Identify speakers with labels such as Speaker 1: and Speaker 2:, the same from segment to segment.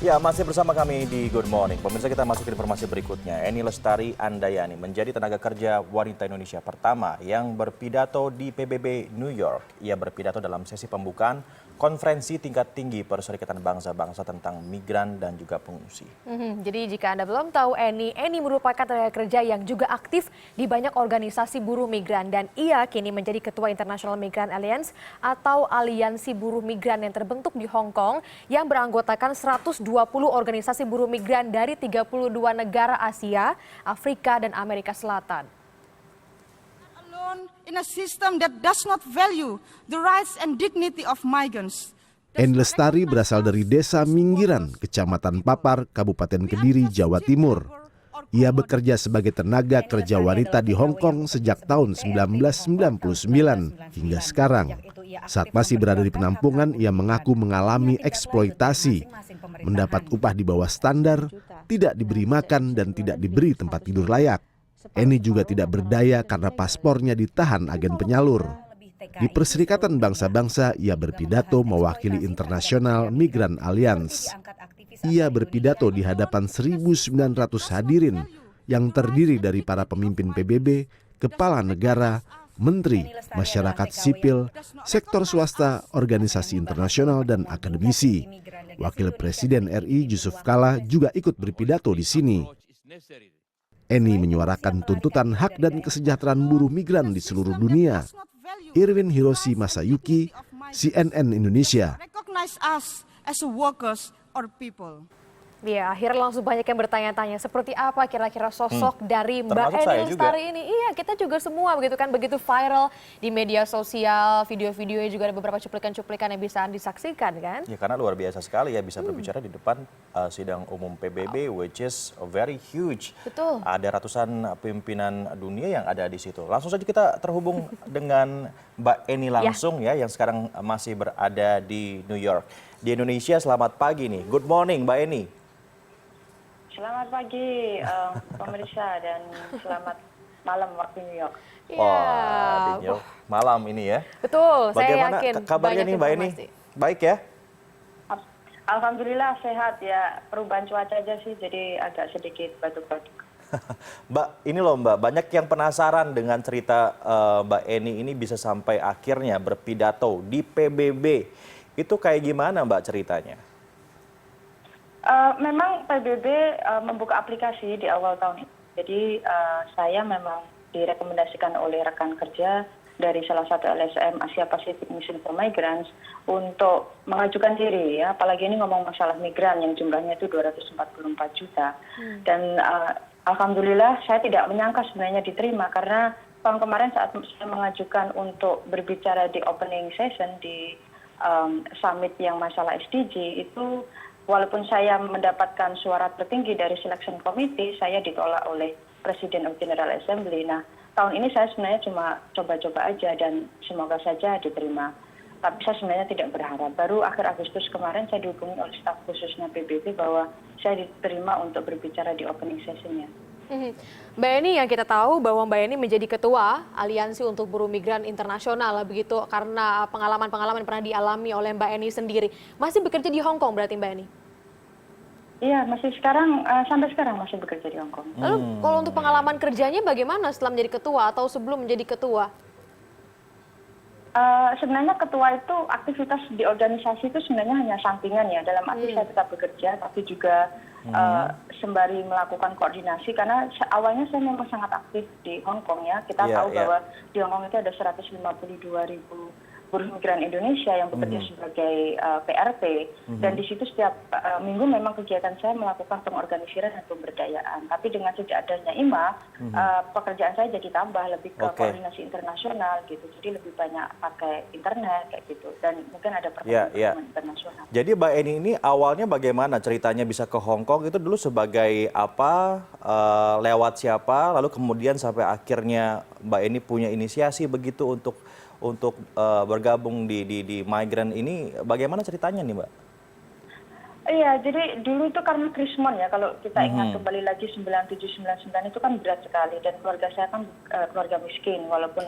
Speaker 1: Ya, masih bersama kami di Good Morning. Pemirsa, kita masuk ke informasi berikutnya. Eni Lestari Andayani menjadi tenaga kerja wanita Indonesia pertama yang berpidato di PBB New York. Ia berpidato dalam sesi pembukaan konferensi tingkat tinggi Perserikatan Bangsa-Bangsa tentang migran dan juga pengungsi.
Speaker 2: Jadi jika Anda belum tahu, Eni merupakan tenaga kerja yang juga aktif di banyak organisasi buruh migran dan ia kini menjadi Ketua International Migrant Alliance atau aliansi buruh migran yang terbentuk di Hong Kong yang beranggotakan 120 organisasi buruh migran dari 32 negara Asia, Afrika, dan Amerika Selatan.
Speaker 3: In a system that does not value the rights and dignity of migrants.
Speaker 4: Eni Lestari berasal dari Desa Minggiran, Kecamatan Papar, Kabupaten Kediri, Jawa Timur. Ia bekerja sebagai tenaga kerja wanita di Hong Kong sejak tahun 1999 hingga sekarang. Saat masih berada di penampungan, ia mengaku mengalami eksploitasi, mendapat upah di bawah standar, tidak diberi makan dan tidak diberi tempat tidur layak. Eni juga tidak berdaya karena paspornya ditahan agen penyalur. Di Perserikatan Bangsa-Bangsa, ia berpidato mewakili International Migrant Alliance. Ia berpidato di hadapan 1.900 hadirin yang terdiri dari para pemimpin PBB, kepala negara, menteri, masyarakat sipil, sektor swasta, organisasi internasional, dan akademisi. Wakil Presiden RI Yusuf Kala juga ikut berpidato di sini. Eni menyuarakan tuntutan hak dan kesejahteraan buruh migran di seluruh dunia. Irwin Hiroshi Masayuki, CNN Indonesia.
Speaker 2: Ya, akhirnya langsung banyak yang bertanya-tanya seperti apa kira-kira sosok dari Mbak Eni Lestari ini. Iya, kita juga semua begitu kan, begitu viral di media sosial, video-videonya juga ada beberapa cuplikan-cuplikan yang bisa disaksikan kan?
Speaker 1: Ya, karena luar biasa sekali ya bisa berbicara di depan sidang umum PBB, which is very huge.
Speaker 2: Betul.
Speaker 1: Ada ratusan pimpinan dunia yang ada di situ. Langsung saja kita terhubung dengan Mbak Eni langsung ya, yang sekarang masih berada di New York. Di Indonesia, selamat pagi nih. Good morning, Mbak Eni.
Speaker 5: Selamat pagi pemirsa dan selamat malam waktu New York.
Speaker 1: Wah, di New York malam ini ya.
Speaker 2: Betul,
Speaker 1: bagaimana
Speaker 2: saya yakin
Speaker 1: kabarnya nih Mbak Eni? Baik ya?
Speaker 5: Alhamdulillah sehat ya, perubahan cuaca aja sih jadi agak sedikit batuk-batuk.
Speaker 1: Mbak, ini loh Mbak, banyak yang penasaran dengan cerita Mbak Eni ini bisa sampai akhirnya berpidato di PBB. Itu kayak gimana Mbak ceritanya?
Speaker 5: Memang PBB membuka aplikasi di awal tahun ini. Jadi saya memang direkomendasikan oleh rekan kerja dari salah satu LSM Asia Pacific Mission for Migrants untuk mengajukan diri ya. Apalagi ini ngomong masalah migran yang jumlahnya itu 244 juta. Dan alhamdulillah saya tidak menyangka sebenarnya diterima karena tahun kemarin saat saya mengajukan untuk berbicara di opening session di summit yang masalah SDG itu, walaupun saya mendapatkan suara tertinggi dari selection committee, saya ditolak oleh Presiden of General Assembly. Nah, tahun ini saya sebenarnya cuma coba-coba aja dan semoga saja diterima. Tapi saya sebenarnya tidak berharap. Baru akhir Agustus kemarin saya dihubungi oleh staf khususnya PBB bahwa saya diterima untuk berbicara di opening session-nya.
Speaker 2: Mbak Eni, yang kita tahu bahwa Mbak Eni menjadi ketua Aliansi untuk Buruh Migran Internasional begitu karena pengalaman-pengalaman pernah dialami oleh Mbak Eni sendiri. Masih bekerja di Hong Kong berarti Mbak Eni?
Speaker 5: Iya, masih sekarang sampai sekarang masih bekerja di Hong Kong.
Speaker 2: Lalu kalau untuk pengalaman kerjanya bagaimana setelah menjadi ketua atau sebelum menjadi ketua?
Speaker 5: Sebenarnya ketua itu aktivitas di organisasi itu sebenarnya hanya sampingan ya. Dalam arti saya tetap bekerja, tapi juga sembari melakukan koordinasi karena awalnya saya memang sangat aktif di Hong Kong ya. Kita tahu bahwa di Hong Kong itu ada 152.000 buruh migran Indonesia yang bekerja sebagai PRT dan di situ setiap minggu memang kegiatan saya melakukan pengorganisiran dan pemberdayaan. Tapi dengan sejak adanya IMA, pekerjaan saya jadi tambah lebih ke koordinasi internasional gitu. Jadi lebih banyak pakai internet kayak gitu dan mungkin ada pertemuan internasional.
Speaker 1: Jadi Mbak Eni ini awalnya bagaimana ceritanya bisa ke Hong Kong itu dulu sebagai apa, lewat siapa, lalu kemudian sampai akhirnya Mbak Eni punya inisiasi begitu untuk bergabung di migran ini, bagaimana ceritanya nih Mbak?
Speaker 5: Iya, jadi dulu itu karena Krismon ya, kalau kita ingat kembali lagi 97-99 itu kan berat sekali dan keluarga saya kan keluarga miskin, walaupun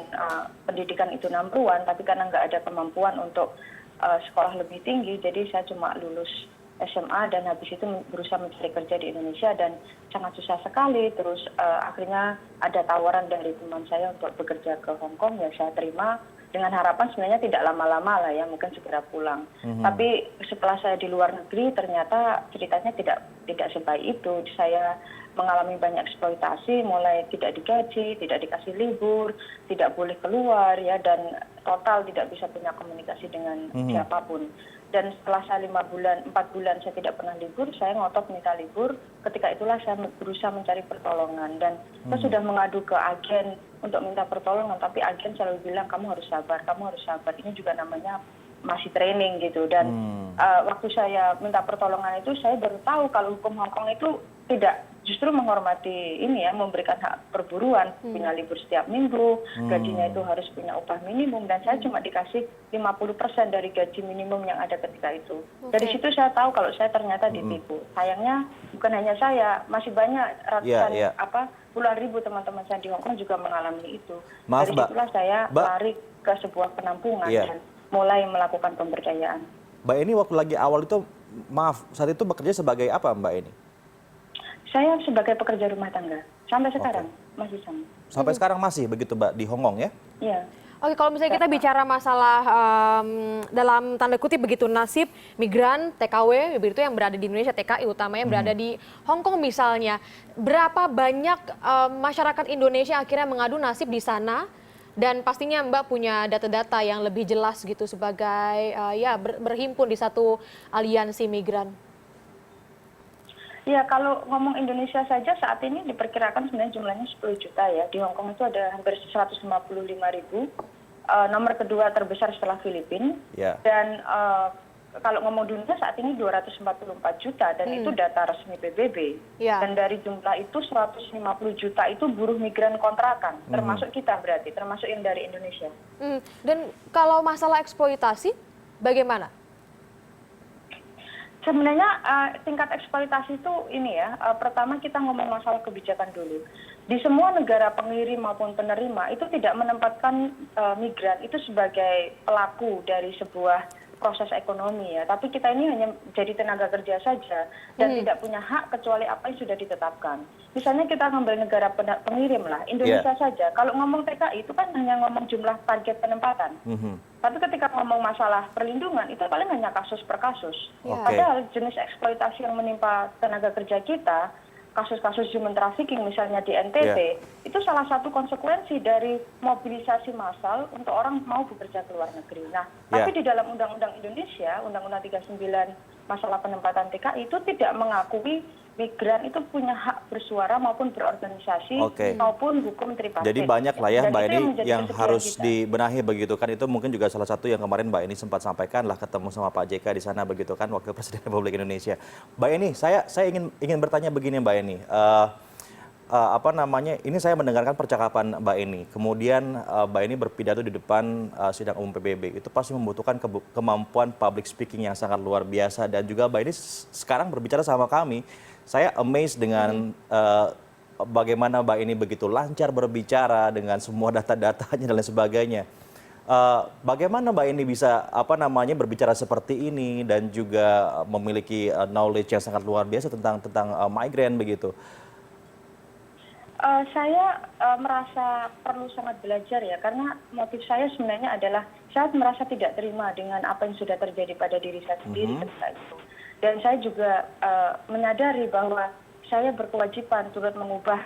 Speaker 5: pendidikan itu 60-an, tapi karena nggak ada kemampuan untuk sekolah lebih tinggi, jadi saya cuma lulus SMA dan habis itu berusaha mencari kerja di Indonesia dan sangat susah sekali. Terus akhirnya ada tawaran dari teman saya untuk bekerja ke Hong Kong, ya saya terima dengan harapan sebenarnya tidak lama-lama lah ya, mungkin segera pulang. Tapi setelah saya di luar negeri ternyata ceritanya tidak sebaik itu. Saya mengalami banyak eksploitasi, mulai tidak digaji, tidak dikasih libur, tidak boleh keluar ya, dan total tidak bisa punya komunikasi dengan siapapun. Dan setelah saya 4 bulan saya tidak pernah libur, saya ngotot minta libur. Ketika itulah saya berusaha mencari pertolongan dan saya sudah mengadu ke agen untuk minta pertolongan, tapi agen selalu bilang kamu harus sabar, kamu harus sabar. Ini juga namanya masih training gitu. Dan waktu saya minta pertolongan itu saya baru tahu kalau hukum Hong Kong itu tidak justru menghormati ini ya, memberikan hak perburuan, punya libur setiap minggu, gajinya itu harus punya upah minimum, dan saya cuma dikasih 50% dari gaji minimum yang ada ketika itu. Dari situ saya tahu kalau saya ternyata ditipu. Sayangnya bukan hanya saya, masih banyak ratusan puluhan ribu teman-teman saya di Hong Kong juga mengalami itu.
Speaker 1: Maaf,
Speaker 5: dari situlah saya lari ke sebuah penampungan dan mulai melakukan pemberdayaan.
Speaker 1: Mbak Eni waktu lagi awal itu, maaf, saat itu bekerja sebagai apa Mbak Eni?
Speaker 5: Saya sebagai pekerja rumah tangga, sampai sekarang masih sama.
Speaker 1: Sampai sekarang masih begitu Mbak di Hong Kong ya?
Speaker 5: Iya.
Speaker 2: Oke, kalau misalnya kita bicara masalah dalam tanda kutip begitu nasib migran TKW begitu yang berada di Indonesia, TKI utamanya berada di Hong Kong misalnya, berapa banyak masyarakat Indonesia akhirnya mengadu nasib di sana? Dan pastinya Mbak punya data-data yang lebih jelas gitu sebagai berhimpun di satu aliansi migran.
Speaker 5: Ya, kalau ngomong Indonesia saja saat ini diperkirakan sebenarnya jumlahnya 10 juta ya. Di Hong Kong itu ada hampir 155.000. Nomor kedua terbesar setelah Filipina. Dan kalau ngomong dunia saat ini 244 juta dan itu data resmi PBB. Dan dari jumlah itu 150 juta itu buruh migran kontrakan, termasuk kita berarti, termasuk yang dari Indonesia.
Speaker 2: Dan kalau masalah eksploitasi bagaimana?
Speaker 5: Sebenarnya tingkat eksploitasi itu ini ya, pertama kita ngomong masalah kebijakan dulu. Di semua negara pengirim maupun penerima itu tidak menempatkan migran itu sebagai pelaku dari sebuah proses ekonomi ya, tapi kita ini hanya jadi tenaga kerja saja dan tidak punya hak kecuali apa yang sudah ditetapkan. Misalnya kita ngambil negara pengirim lah, Indonesia saja. Kalau ngomong TKI itu kan hanya ngomong jumlah target penempatan. Tapi ketika ngomong masalah perlindungan itu paling hanya kasus per kasus. Padahal jenis eksploitasi yang menimpa tenaga kerja kita, kasus-kasus human trafficking misalnya di NTT, itu salah satu konsekuensi dari mobilisasi massal untuk orang mau bekerja ke luar negeri. Nah, tapi di dalam Undang-Undang Indonesia, Undang-Undang 39 masalah penempatan TKI itu tidak mengakui migran itu punya hak bersuara maupun berorganisasi maupun hukum tripartit.
Speaker 1: Jadi banyak lah ya Mbak Eni yang harus dibenahi begitu kan, itu mungkin juga salah satu yang kemarin Mbak Eni sempat sampaikan lah ketemu sama Pak JK di sana begitu kan, Wakil Presiden Republik Indonesia. Mbak Eni, saya ingin bertanya begini Mbak Eni. Ini saya mendengarkan percakapan Mbak Eni, kemudian Mbak Eni berpidato di depan sidang umum PBB, itu pasti membutuhkan kemampuan public speaking yang sangat luar biasa, dan juga Mbak Eni sekarang berbicara sama kami, saya amazed dengan bagaimana Mbak Eni begitu lancar berbicara dengan semua data-datanya dan lain sebagainya. Bagaimana Mbak Eni bisa berbicara seperti ini dan juga memiliki knowledge yang sangat luar biasa tentang migran begitu?
Speaker 5: Saya merasa perlu sangat belajar ya, karena motif saya sebenarnya adalah saya merasa tidak terima dengan apa yang sudah terjadi pada diri saya sendiri ketika itu. Dan saya juga menyadari bahwa saya berkewajiban turut mengubah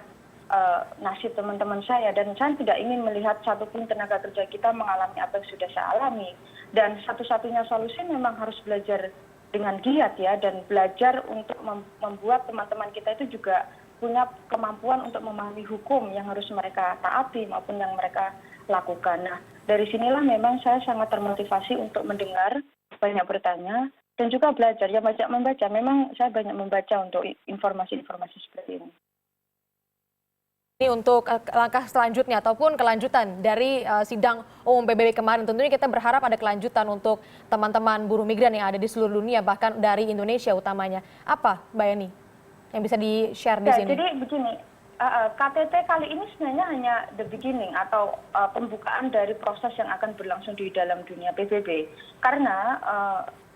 Speaker 5: nasib teman-teman saya, dan saya tidak ingin melihat satupun tenaga kerja kita mengalami apa yang sudah saya alami. Dan satu-satunya solusi memang harus belajar dengan giat ya, dan belajar untuk membuat teman-teman kita itu juga punya kemampuan untuk memahami hukum yang harus mereka taati maupun yang mereka lakukan. Nah, dari sinilah memang saya sangat termotivasi untuk mendengar, banyak bertanya, dan juga belajar. Ya, banyak membaca. Memang saya banyak membaca untuk informasi-informasi seperti ini.
Speaker 2: Ini untuk langkah selanjutnya ataupun kelanjutan dari sidang umum PBB kemarin, tentunya kita berharap ada kelanjutan untuk teman-teman buruh migran yang ada di seluruh dunia, bahkan dari Indonesia utamanya. Apa, Mbak Eni, yang bisa di-share di sini?
Speaker 5: Jadi begini, KTT kali ini sebenarnya hanya the beginning atau pembukaan dari proses yang akan berlangsung di dalam dunia PBB. Karena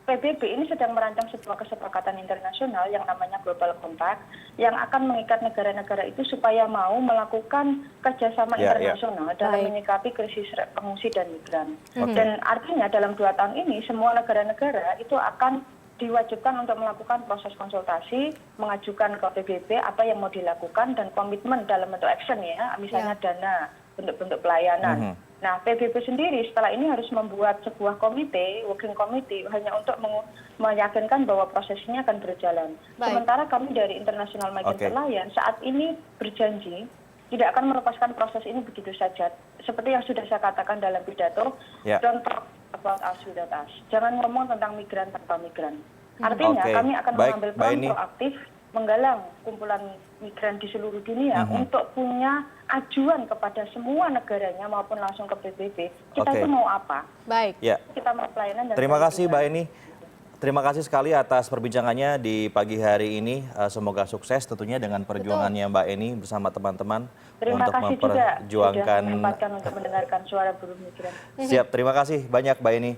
Speaker 5: PBB ini sedang merancang sebuah kesepakatan internasional yang namanya Global Compact yang akan mengikat negara-negara itu supaya mau melakukan kerjasama internasional dalam menyikapi krisis pengungsi dan migran. Dan artinya dalam 2 tahun ini semua negara-negara itu akan diwajibkan untuk melakukan proses konsultasi, mengajukan ke PBB apa yang mau dilakukan dan komitmen dalam bentuk action ya, misalnya dana, bentuk-bentuk pelayanan. Nah, PBB sendiri setelah ini harus membuat sebuah komite, working committee, hanya untuk meyakinkan bahwa proses ini akan berjalan. Sementara kami dari International Migrant Alliance saat ini berjanji tidak akan melepaskan proses ini begitu saja. Seperti yang sudah saya katakan dalam pidato, don't talk about us without us. Jangan ngomong tentang migran tanpa migran. Artinya kami akan mengambil peran proaktif, menggalang kumpulan migran di seluruh dunia untuk punya ajuan kepada semua negaranya maupun langsung ke PBB. Kita itu mau apa?
Speaker 2: Baik.
Speaker 5: Kita mau pelayanan dan
Speaker 1: terima kasih Mbak Eni. Terima kasih sekali atas perbincangannya di pagi hari ini. Semoga sukses tentunya dengan perjuangannya Mbak Eni bersama teman-teman
Speaker 5: terima
Speaker 1: untuk
Speaker 5: kasih juga
Speaker 1: memperjuangkan
Speaker 5: sudah menyempatkan untuk mendengarkan suara buruh migran.
Speaker 1: Siap, terima kasih banyak Mbak Eni.